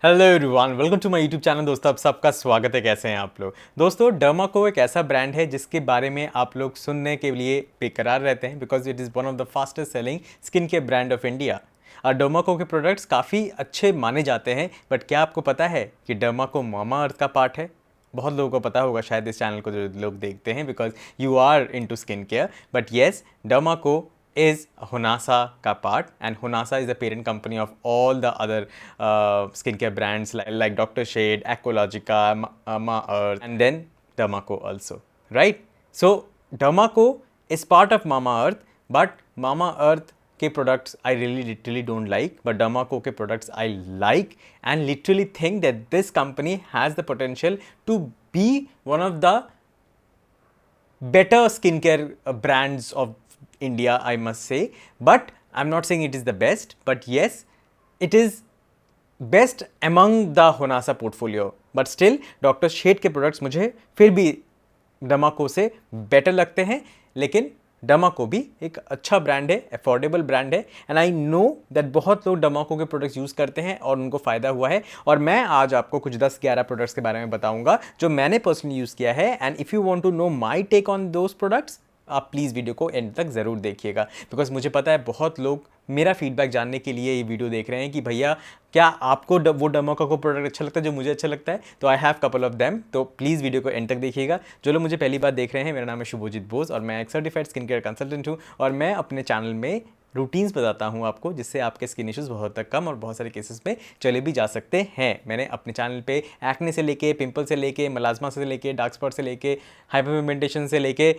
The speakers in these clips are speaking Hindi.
Hello everyone, welcome to my YouTube channel. दोस्तों, आप सबका स्वागत है। कैसे हैं आप लोग? दोस्तों, डर्माको एक ऐसा ब्रांड है जिसके बारे में आप लोग सुनने के लिए बेकरार रहते हैं because it is one of the fastest selling skin care brand of India. और डर्माको के प्रोडक्ट्स काफ़ी अच्छे माने जाते हैं। बट क्या आपको पता है कि डर्माको मामा अर्थ का पार्ट है? बहुत लोगों को पता होगा शायद इस चैनल को जो लोग देखते हैं because you are in to skin care. But yes, Derma Co is Honasa ka part, and Honasa is the parent company of all the other skincare brands like Dr. Shade, Aqualogica, Mamaearth, and then Dermaco also, right? So Dermaco is part of Mamaearth, but Mamaearth के products I really literally don't like, but Dermaco के products I like and literally think that this company has the potential to be one of the better skincare brands of India, I must say. But I'm not saying it is the best, but yes, it is best among the Honasa portfolio. But still doctor Sheth के प्रोडक्ट्स मुझे फिर भी डमाको से बेटर लगते हैं। लेकिन डमाको भी एक अच्छा ब्रांड है, अफोर्डेबल ब्रांड है, एंड आई नो दैट बहुत लोग डमाको के प्रोडक्ट्स यूज़ करते हैं और उनको फ़ायदा हुआ है। और मैं आज आपको कुछ 10-11 प्रोडक्ट्स के बारे में बताऊंगा जो मैंने पर्सनली यूज़ किया है। And if you want to know my take on those products, आप प्लीज़ वीडियो को एंड तक ज़रूर देखिएगा बिकॉज मुझे पता है बहुत लोग मेरा फीडबैक जानने के लिए ये वीडियो देख रहे हैं कि भैया क्या आपको वो डर्माको को प्रोडक्ट अच्छा लगता है जो मुझे अच्छा लगता है। तो I have couple of them, तो प्लीज़ वीडियो को एंड तक देखिएगा। जो लोग मुझे पहली बार देख रहे हैं, मेरा नाम है शुभजीत बोस और मैं एक सर्टिफाइड स्किन केयर कंसल्टेंट हूँ। और मैं अपने चैनल में रूटीन्स बताता हूँ आपको जिससे आपके स्किन इश्यूज़ बहुत तक कम और बहुत सारे केसेस में चले भी जा सकते हैं। मैंने अपने चैनल पे एक्ने से लेके, पिंपल से लेके, मलाजमा से लेके, डार्क स्पॉट से लेके, हाइपरपिगमेंटेशन से लेके,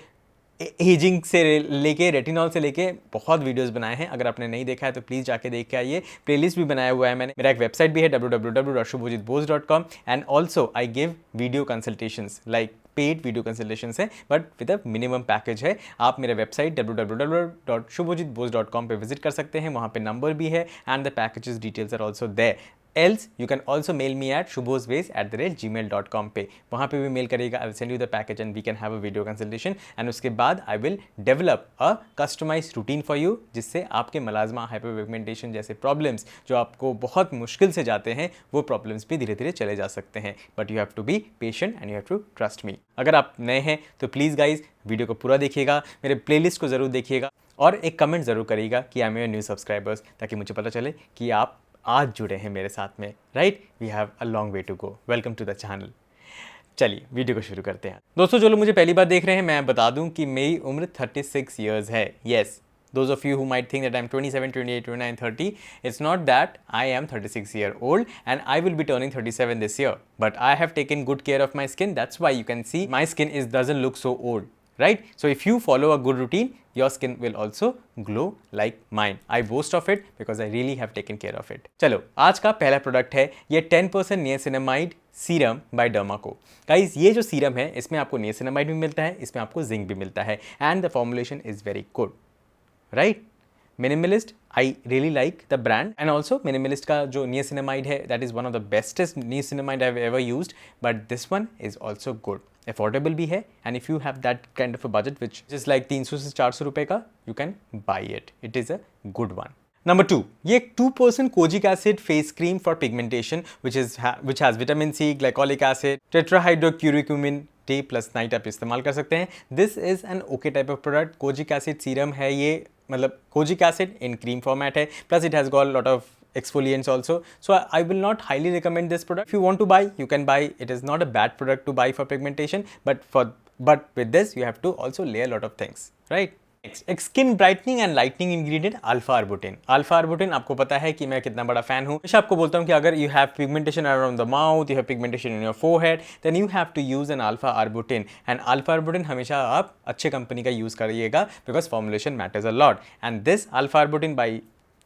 एजिंग से लेके, रेटिनॉल से लेके बहुत वीडियोस बनाए हैं। अगर आपने नहीं देखा है तो प्लीज़ जाके देख के आइए। प्लेलिस्ट भी बनाया हुआ है मैंने। मेरा एक वेबसाइट भी है www.shubhojitbose.com and also I give video consultations, like paid video consultations है but with a minimum package है। आप मेरे वेबसाइट www.shubhojitbose.com पे विजिट कर सकते हैं, वहाँ पे नंबर भी है and the packages details are also there. Else you can also mail me at shubhosways@gmail.com पे, वहाँ पे भी मेल करिएगा। I will send you the package and we can have a video consultation and उसके बाद I will develop a customized routine for you जिससे आपके मलाजमा, हाइपरपिगमेंटेशन जैसे प्रॉब्लम्स जो आपको बहुत मुश्किल से जाते हैं वो प्रॉब्लम्स भी धीरे धीरे चले जा सकते हैं। But you have to be patient and you have to trust me. अगर आप नए हैं तो प्लीज़ गाइज वीडियो को पूरा देखिएगा, मेरे प्लेलिस्ट को ज़रूर देखिएगा और एक कमेंट ज़रूर करिएगा कि I am your new subscribers, ताकि मुझे पता चले कि आप आज जुड़े हैं मेरे साथ में। Right, we have a long way to go. Welcome to the channel. चलिए वीडियो को शुरू करते हैं। दोस्तों, जो लोग मुझे पहली बार देख रहे हैं, मैं बता दूं कि मेरी उम्र 36 ईयर्स है। Yes, those of you who might think that I'm 27, 28, 29, 30, it's not that. I am 36-year old and I will be turning 37 this year. But I have taken good care of my skin. That's why you can see my skin doesn't look so old. Right? So if you follow a good routine, your skin will also glow like mine. I boast of it because I really have taken care of it. चलो, आज का पहला प्रोडक्ट है ये 10% niacinamide serum by Dermaco. Guys, ये जो सीरम है इसमें आपको नियासिनामाइड भी मिलता है, इसमें आपको जिंक भी मिलता है and the formulation is very good. Right, minimalist, I really like the brand and also minimalist का जो नियासिनामाइड है that is one of the bestest niacinamide I have ever used, but this one is also good. Affordable भी है and if you have that kind of a budget which is like 300 से 400 रुपए का, you can buy it. It is a good one. Number 2, ये 2% kojic acid face cream for pigmentation which has vitamin C, glycolic acid, tetrahydrocurcumin T plus night आप इस्तेमाल कर सकते हैं। This is an okay type of product. Kojic acid serum है ये, मतलब kojic acid in cream format है, plus it has got lot of exfoliants also. So I will not highly recommend this product. If you want to buy, you can buy. It is not a bad product to buy for pigmentation, but with this you have to also lay a lot of things, right? एक skin brightening and lightning ingredient alpha arbutin. Alpha arbutin आपको पता है कि मैं कितना बड़ा फैन हूँ। हमेशा आपको बोलता हूँ कि अगर you have pigmentation around the mouth, you have pigmentation in your forehead, then you have to use an alpha arbutin. And alpha arbutin हमेशा आप अच्छे कंपनी का यूज करिएगा because formulation matters a lot and this alpha arbutin by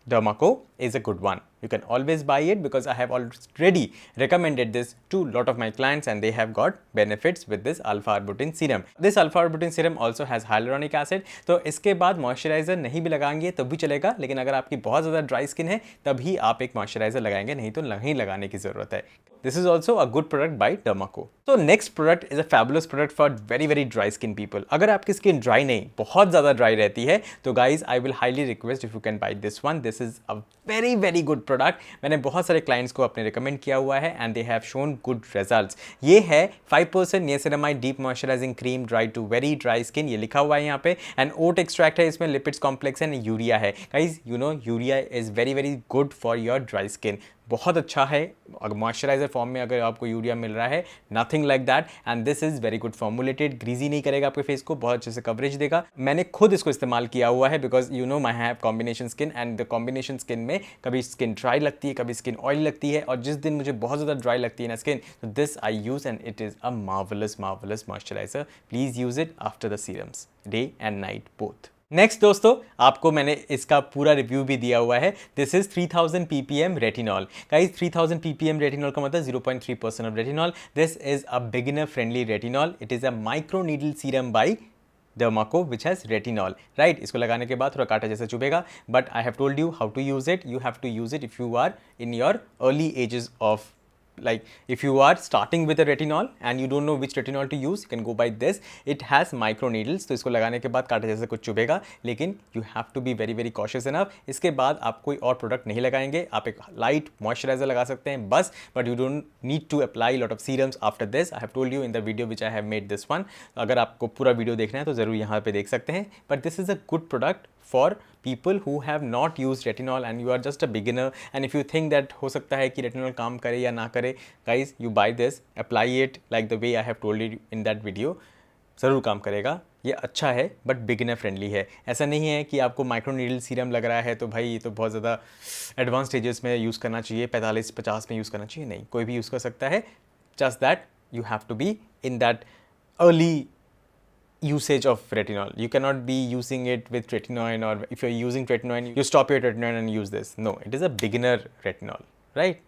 Dermaco is a good one. You can always buy it because I have already recommended this to a lot of my clients and they have got benefits with this alpha arbutin serum. This alpha arbutin serum also has hyaluronic acid. तो इसके बाद मॉइस्चराइजर नहीं भी लगाएंगे तब भी चलेगा, लेकिन अगर आपकी बहुत ज़्यादा ड्राई स्किन है तभी आप एक मॉइस्चराइजर लगाएंगे, नहीं तो नहीं लगाने की ज़रूरत है। This is also a good product by Dermaco. So next product is a fabulous product for very dry skin people. अगर आपकी स्किन ड्राई नहीं, बहुत ज़्यादा ड्राई रहती है तो guys I will highly request if you can buy this one. This is a very good product, मैंने बहुत सारे क्लाइंट्स को अपने रिकमेंड किया हुआ है and they have shown good results. ये है 5% niacinamide deep moisturising cream dry to very dry skin, ये लिखा हुआ है यहाँ पे। एंड ओट एक्सट्रैक्ट है इसमें, लिपिड्स कॉम्प्लेक्स एंड यूरिया है। Guys you know urea is very very good for your dry skin, बहुत अच्छा है। अगर मॉइस्चराइजर फॉर्म में अगर आपको यूरिया मिल रहा है, nothing like that, and this is very good formulated, greasy नहीं करेगा आपके फेस को, बहुत अच्छे से कवरेज देगा। मैंने खुद इसको इस्तेमाल किया हुआ है because you know my have combination skin, and the combination skin में कभी स्किन ड्राई लगती है, कभी स्किन ऑयली लगती है, और जिस दिन मुझे बहुत ज़्यादा ड्राई लगती है ना स्किन, तो this I use and it is a marvellous moisturiser. Please use it after the serums, day and night both. Next दोस्तों, आपको मैंने इसका पूरा रिव्यू भी दिया हुआ है। This is 3000 ppm retinol. Guys 3000 ppm retinol का मतलब 0.3% of retinol. This is a beginner friendly retinol. It is a micro needle serum by Dermaco which has retinol, right. इसको लगाने के बाद थोड़ा कांटा जैसा चुभेगा, but I have told you how to use it. You have to use it if you are in your early ages of, like if you are starting with a retinol and you don't know which retinol to use, you can go by this. It has micro needles, तो इसको लगाने के बाद कांटे जैसे कुछ चुभेगा, लेकिन you have to be very very cautious enough। इसके बाद आप कोई और प्रोडक्ट नहीं लगाएंगे, आप एक लाइट मॉइस्चराइजर लगा सकते हैं बस, but you don't need to apply lot of serums after this. I have told you in the video which I have made this one. अगर आपको पूरा वीडियो देखना है तो ज़रूर यहाँ पे देख सकते हैं, but this is a good product for people who have not used retinol and you are just a beginner, and if you think that हो सकता है कि retinol काम करे या ना करे, guys you buy this, apply it like the way I have told you in that video, ज़रूर काम करेगा। ये अच्छा है बट बिगिनर फ्रेंडली है। ऐसा नहीं है कि आपको माइक्रो नीडल सीरम लग रहा है तो भाई ये तो बहुत ज़्यादा एडवांस स्टेजेस में यूज़ करना चाहिए, 45-50 में यूज़ करना चाहिए, नहीं, कोई भी यूज़ कर सकता है। Just that you have to be in that early usage of retinol. You cannot be using it with tretinoin, or if you're using tretinoin, you stop your tretinoin and use this. No, it is a beginner retinol, right?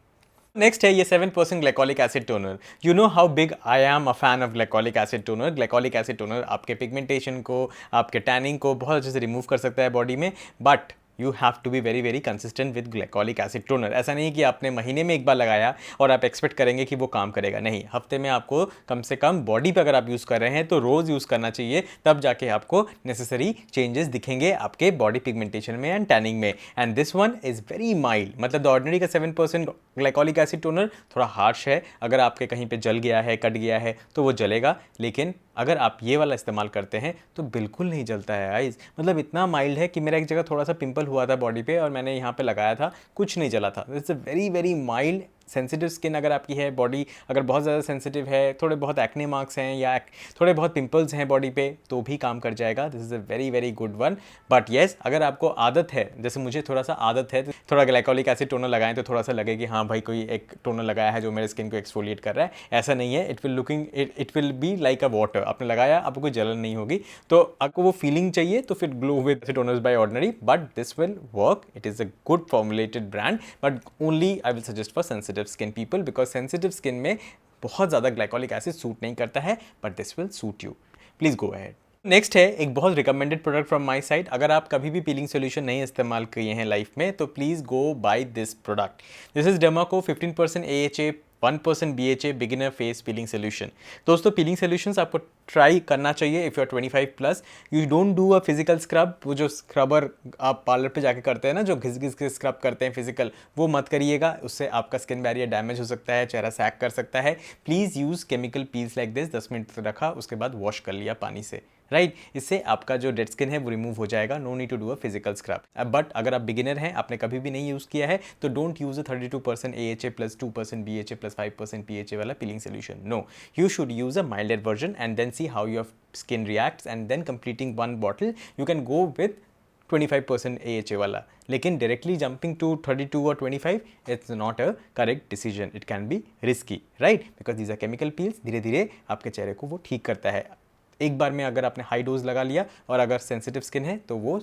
Next है ये 7% glycolic acid toner. You know how big I am a fan of glycolic acid toner. Glycolic acid toner आपके पिगमेंटेशन को, आपके टैनिंग को बहुत अच्छे से रिमूव कर सकता है बॉडी में, but you have to be very very consistent with glycolic acid toner. ऐसा नहीं कि आपने महीने में एक बार लगाया और आप एक्सपेक्ट करेंगे कि वो काम करेगा, नहीं। हफ्ते में आपको कम से कम बॉडी पे अगर आप यूज़ कर रहे हैं तो रोज़ यूज़ करना चाहिए, तब जाके आपको नेसेसरी चेंजेस दिखेंगे आपके बॉडी पिगमेंटेशन में एंड टैनिंग में। And this one is very mild, मतलब द ऑर्डिनरी का 7% ग्लाइकोलिक एसिड टोनर थोड़ा हार्श है। अगर आपके कहीं पे जल गया है, कट गया है तो वो जलेगा, लेकिन अगर आप ये वाला इस्तेमाल करते हैं तो बिल्कुल नहीं जलता है गाइस। मतलब इतना माइल्ड है कि मेरा एक जगह थोड़ा सा पिंपल हुआ था बॉडी पे और मैंने यहाँ पे लगाया था, कुछ नहीं जला था। It's a very very mild. Sensitive skin अगर आपकी है, बॉडी अगर बहुत ज़्यादा सेंसिटिव है, थोड़े बहुत एक्ने मार्क्स हैं या थोड़े बहुत पिंपल्स हैं बॉडी पे, तो भी काम कर जाएगा। This is a very very good one. But yes, अगर आपको आदत है, जैसे मुझे थोड़ा सा आदत है, तो थोड़ा ग्लाइकोलिक एसिड टोनर लगाएं तो थोड़ा सा लगे कि हाँ भाई कोई एक टोनर लगाया है जो मेरे स्किन को एक्सफोलिएट कर रहा है। ऐसा नहीं है, it will be like a water. आपने लगाया, आपको कोई जलन नहीं होगी। तो आपको वो फीलिंग चाहिए तो फिर glow with toners by ordinary, but this will work. It is a good formulated brand, but only I will suggest for sensitive skin people, because sensitive skin में बहुत ज़्यादा ग्लाइकोलिक एसिड सूट नहीं करता है, but this will suit you. Please go ahead. Next है एक बहुत recommended product from my side. अगर आप कभी भी पीलिंग सोल्यूशन नहीं इस्तेमाल किए हैं लाइफ में तो please go bye this product. This is Dermaco 15% AHA 1% BHA beginner face peeling solution. दोस्तों पीलिंग सोल्यूशंस आपको ट्राई करना चाहिए if you are 25+। You don't do a physical scrub. वो जो स्क्रबर आप पार्लर पे जाके करते हैं ना, जो घिस घिस के स्क्रब करते हैं फिजिकल, वो मत करिएगा। उससे आपका स्किन बैरियर डैमेज हो सकता है, चेहरा सैग कर सकता है। Please use chemical peels like this. 10 minute रखा, उसके बाद वॉश कर लिया पानी से, राइट। इससे आपका जो डेड स्किन है वो रिमूव हो जाएगा। No need to do a physical scrub. But अगर आप बिगिनर हैं, आपने कभी भी नहीं यूज़ किया है, तो don't use a 32% AHA plus 2% BHA plus 5% PHA वाला peeling solution. No, you should use a milder version and then see how your skin reacts, and then completing one bottle you can go with 25% AHA वाला। लेकिन डायरेक्टली जंपिंग टू 32 और 25 it's not a correct decision. It can be risky, right, because these are chemical peels. धीरे धीरे आपके चेहरे को वो ठीक करता है। एक बार में अगर आपने हाई डोज लगा लिया और अगर सेंसिटिव स्किन है तो वो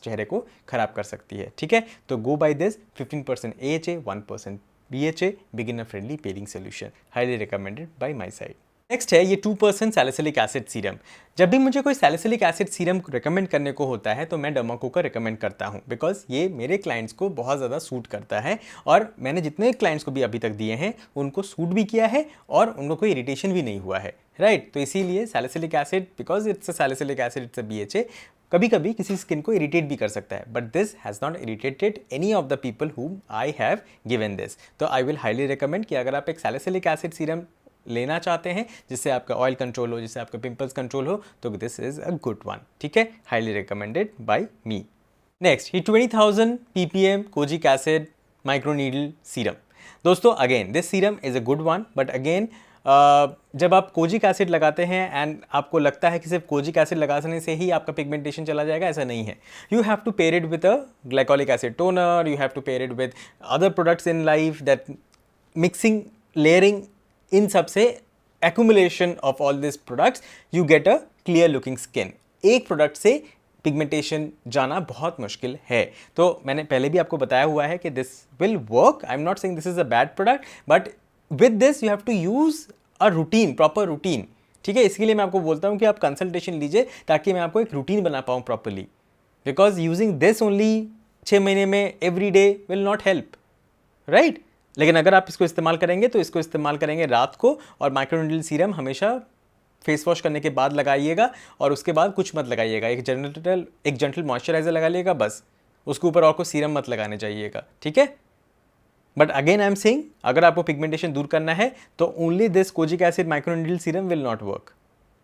चेहरे को खराब कर सकती है, ठीक है। तो go bye this 15% AHA 1% BHA beginner friendly peeling solution, highly recommended by my side. Next है ये 2% सैलिसिलिक एसिड सीरम। जब भी मुझे कोई सैलिसिलिक एसिड सीरम रिकमेंड करने को होता है तो मैं डर्माको का रिकमेंड करता हूँ, बिकॉज ये मेरे क्लाइंट्स को बहुत ज़्यादा सूट करता है और मैंने जितने क्लाइंट्स को भी अभी तक दिए हैं उनको सूट भी किया है और उनको कोई इरिटेशन भी नहीं हुआ है, राइट। तो इसीलिए salicylic acid, because it's a salicylic acid, it's a BHA, कभी कभी किसी स्किन को इरिटेट भी कर सकता है, but this has not irritated any of the people whom I have given this. तो आई विल हाईली रिकमेंड कि अगर आप एक सैलिसिलिक एसिड सीरम लेना चाहते हैं जिससे आपका ऑयल कंट्रोल हो, जिससे आपका पिंपल्स कंट्रोल हो, तो this is a good one. ठीक है, highly recommended by me. Next ही 20,000 ppm kojic acid microneedle serum. दोस्तों again this serum is a good one, but again जब आप कोजिक एसिड लगाते हैं एंड आपको लगता है कि सिर्फ कोजिक एसिड लगाने से ही आपका पिगमेंटेशन चला जाएगा, ऐसा नहीं है। You have to pair it with a glycolic acid toner, you have to pair it with other products in life, that mixing, layering, इन सब से accumulation of all these products you get a clear looking skin। एक प्रोडक्ट से पिगमेंटेशन जाना बहुत मुश्किल है। तो मैंने पहले भी आपको बताया हुआ है कि this will work, I am not saying this is a bad product, but with this you have to use a routine, proper routine. ठीक है, इसके लिए मैं आपको बोलता हूँ कि आप कंसल्टेशन लीजिए ताकि मैं आपको एक रूटीन बना पाऊँ properly, because using this only 6 महीने में every day will not help, right. लेकिन अगर आप इसको इस्तेमाल करेंगे तो इसको इस्तेमाल करेंगे रात को, और माइक्रोनीडल सीरम हमेशा फेस वॉश करने के बाद लगाइएगा, और उसके बाद कुछ मत लगाइएगा। एक जेंटल मॉइस्चराइजर लगा लिएगा बस, उसके ऊपर और कुछ सीरम मत लगाने चाहिएगा। ठीक है, but again I am saying अगर आपको पिगमेंटेशन दूर करना है तो only this kojic acid microneedle serum will not work.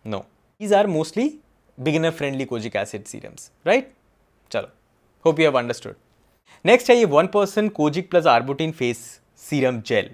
No, these are mostly beginner friendly kojic acid serums, right. चलो, hope you have understood. Next है ये 1% kojic plus arbutin face serum gel.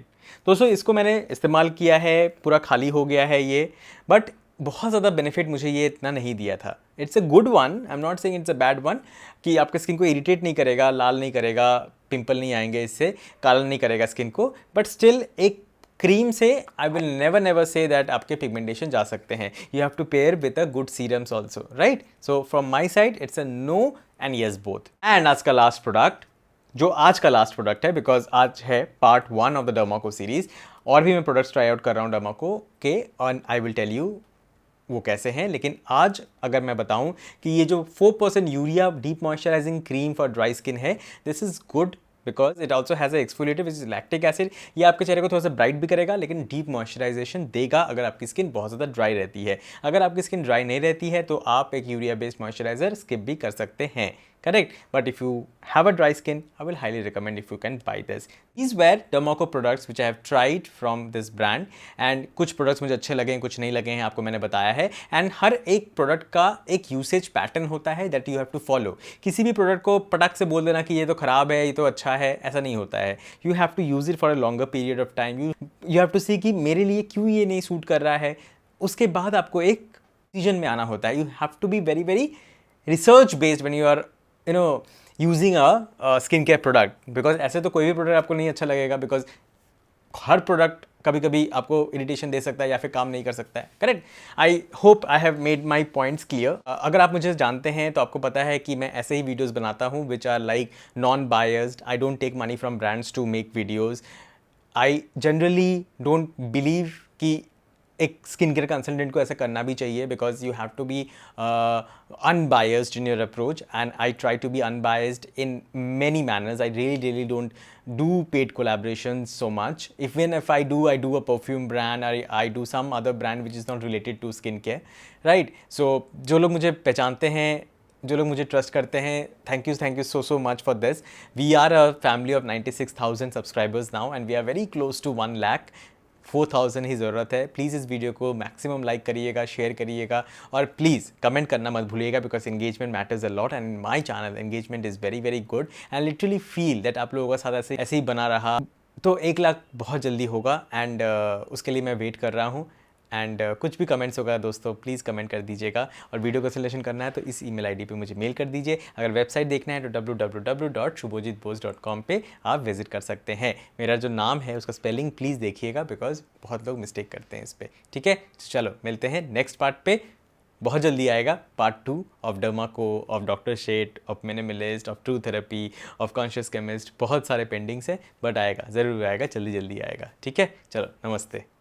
दोस्तों इसको मैंने इस्तेमाल किया है, पूरा खाली हो गया है ये, बट बहुत ज़्यादा बेनिफिट मुझे ये इतना नहीं दिया था। It's a good one, I am not saying it's a bad one, कि आपके स्किन को इरिटेट नहीं करेगा, लाल नहीं करेगा, पिंपल नहीं आएंगे इससे, काला नहीं करेगा स्किन को, बट स्टिल एक क्रीम से I will never say that आपके पिगमेंटेशन जा सकते हैं। You have to pair with a good serums also, right. So from my side it's a no and yes both. And आज का लास्ट प्रोडक्ट, जो आज का लास्ट प्रोडक्ट है, बिकॉज आज है part 1 of the Dermaco series, और भी मैं प्रोडक्ट्स ट्राई आउट कर रहा हूँ डर्माको के, और आई विल टेल यू वो कैसे हैं। लेकिन आज अगर मैं बताऊं कि ये जो 4% urea deep moisturising cream for dry skin है, this is good because it also has exfoliative which is lactic acid. ये आपके चेहरे को थोड़ा सा ब्राइट भी करेगा, लेकिन डीप मॉइस्चराइजेशन देगा अगर आपकी स्किन बहुत ज़्यादा ड्राई रहती है। अगर आपकी स्किन ड्राई नहीं रहती है तो आप एक यूरिया बेस्ड मॉइस्चराइजर स्किप भी कर सकते हैं, correct, but if you have a dry skin I will highly recommend if you can buy this. These were Dermaco products which I have tried from this brand, and कुछ products मुझे अच्छे लगे हैं, कुछ नहीं लगे हैं, आपको मैंने बताया है। and हर एक product का एक usage pattern होता है that you have to follow। किसी भी product को पटक से बोल देना कि ये तो ख़राब है, ये तो अच्छा है, ऐसा नहीं होता है। you have to use it for a longer period of time, you have to see कि मेरे लिए क्यों ये नहीं सूट कर रहा है, उसके बाद आपको एक डिसीजन में आना होता है। you have to be very very research based when you are using a skin care product, because ऐसे तो कोई भी प्रोडक्ट आपको नहीं अच्छा लगेगा, बिकॉज हर प्रोडक्ट कभी कभी आपको इरिटेशन दे सकता है या फिर काम नहीं कर सकता है, correct. I hope I have made my points clear. अगर आप मुझे जानते हैं तो आपको पता है कि मैं ऐसे ही वीडियोज़ बनाता हूँ which are like non biased. I don't take money from brands to make videos. I generally don't believe कि एक स्किन केयर कंसल्टेंट को ऐसा करना भी चाहिए, because you have to be unbiased in your approach, and I try to be unbiased in many manners. I really don't do paid collaborations so much. Even if I do a perfume brand, or I do some other brand which is not related to skincare, right? So जो लोग मुझे पहचानते हैं, जो लोग मुझे ट्रस्ट करते हैं, thank you so much for this. We are a family of 96,000 subscribers now, and we are very close to 1 lakh. 4,000 ही ज़रूरत है। प्लीज़ इस वीडियो को मैक्सिमम लाइक करिएगा, शेयर करिएगा, और प्लीज़ कमेंट करना मत भूलिएगा, because engagement matters a lot, and my channel engagement is very very good, and literally feel that आप लोगों का साथ ऐसे ही बना रहा तो 1 लाख बहुत जल्दी होगा, एंड उसके लिए मैं वेट कर रहा हूँ। एंड कुछ भी कमेंट्स होगा दोस्तों, प्लीज़ कमेंट कर दीजिएगा, और वीडियो का सजेशन करना है तो इस ईमेल आईडी पे मुझे मेल कर दीजिए। अगर वेबसाइट देखना है तो www.shubhojitbose.com पे आप विजिट कर सकते हैं। मेरा जो नाम है उसका स्पेलिंग प्लीज़ देखिएगा, बिकॉज बहुत लोग मिस्टेक करते हैं इस पर, ठीक है। चलो मिलते हैं नेक्स्ट पार्ट पे, बहुत जल्दी आएगा part 2 of Dermaco, of doctor Sheth, of minimalist, of true therapy, of conscious chemist. बहुत सारे पेंडिंग्स है, बट आएगा, ज़रूर आएगा, जल्दी आएगा, ठीक है। चलो नमस्ते।